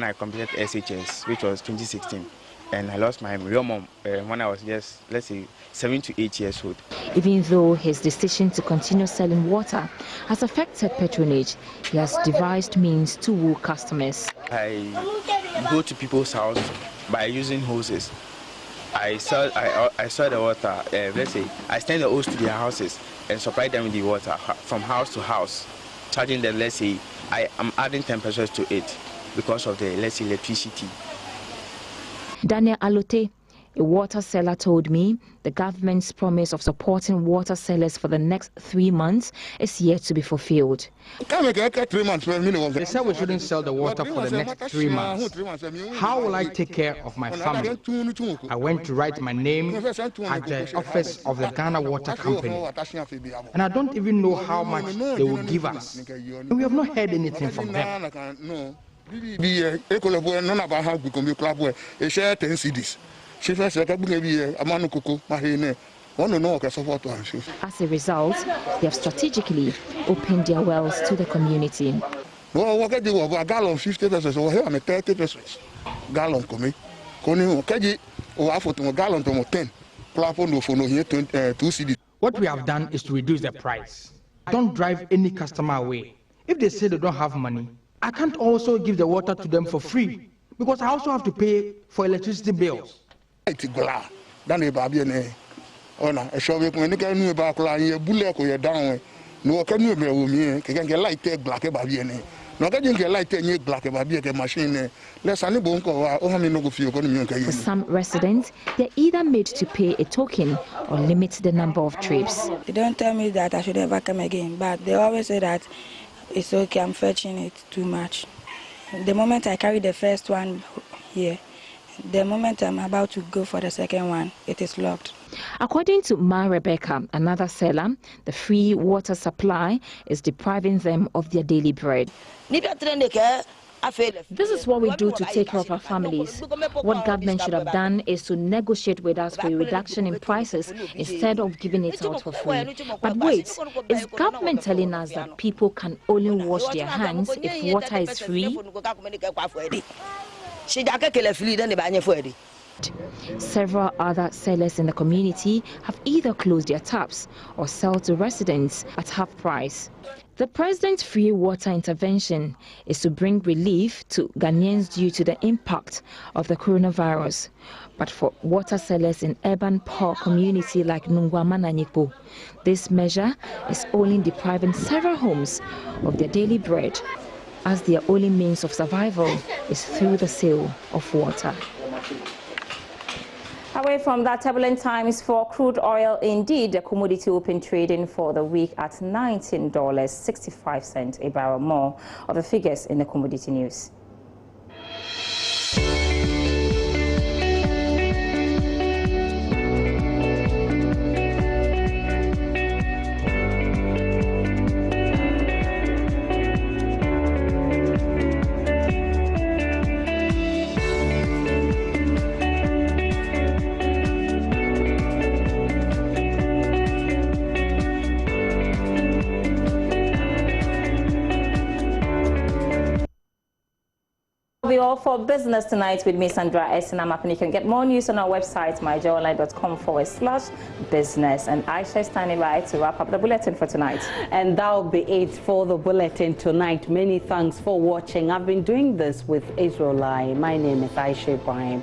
I completed SHS, which was 2016. And I lost my real mom when I was just, let's say, 7 to 8 years old. Even though his decision to continue selling water has affected patronage, he has devised means to woo customers. I go to people's house by using hoses. I sell the water, let's say, I send the hose to their houses and supply them with the water from house to house, charging them, let's say, I am adding 10 pesos to it because of the, let's say, electricity. Daniel Alote, a water seller, told me the government's promise of supporting water sellers for the next 3 months is yet to be fulfilled. They said we shouldn't sell the water for the next 3 months. How will I take care of my family? I went to write my name at the office of the Ghana Water Company, and I don't even know how much they will give us. And we have not heard anything from them. As a result, they have strategically opened their wells to the community. Gallon 50 pesos, or 30 pesos. Gallon come. What we have done is to reduce the price. Don't drive any customer away. If they say they don't have money, I can't also give the water to them for free, because I also have to pay for electricity bills. For some residents, they're either made to pay a token or limit the number of trips. They don't tell me that I should never come again, but they always say that it's okay, I'm fetching it too much. The moment I carry the first one here, the moment I'm about to go for the second one, it is locked. According to Ma Rebecca, another seller, the free water supply is depriving them of their daily bread. This is what we do to take care of our families. What government should have done is to negotiate with us for a reduction in prices instead of giving it out for free. But wait, is government telling us that people can only wash their hands if water is free? Several other sellers in the community have either closed their taps or sell to residents at half price. The president's free water intervention is to bring relief to Ghanaians due to the impact of the coronavirus. But for water sellers in urban poor communities like Nungwama Nanyikpo, this measure is only depriving several homes of their daily bread, as their only means of survival is through the sale of water. Away from that, turbulent times for crude oil. Indeed, the commodity opened trading for the week at $19.65 a barrel. More of the figures in the commodity news. for Business Tonight with me, Sandra Esinamap, and you can get more news on our website, myjoyonline.com/business. And Aisha is standing by to wrap up the bulletin for tonight. And that'll be it for the bulletin tonight. Many thanks for watching. I've been doing this with Israelite. My name is Aisha Ibrahim.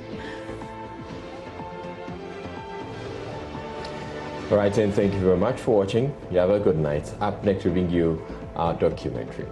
All right, and thank you very much for watching. You have a good night. Up next, we bring you our documentary.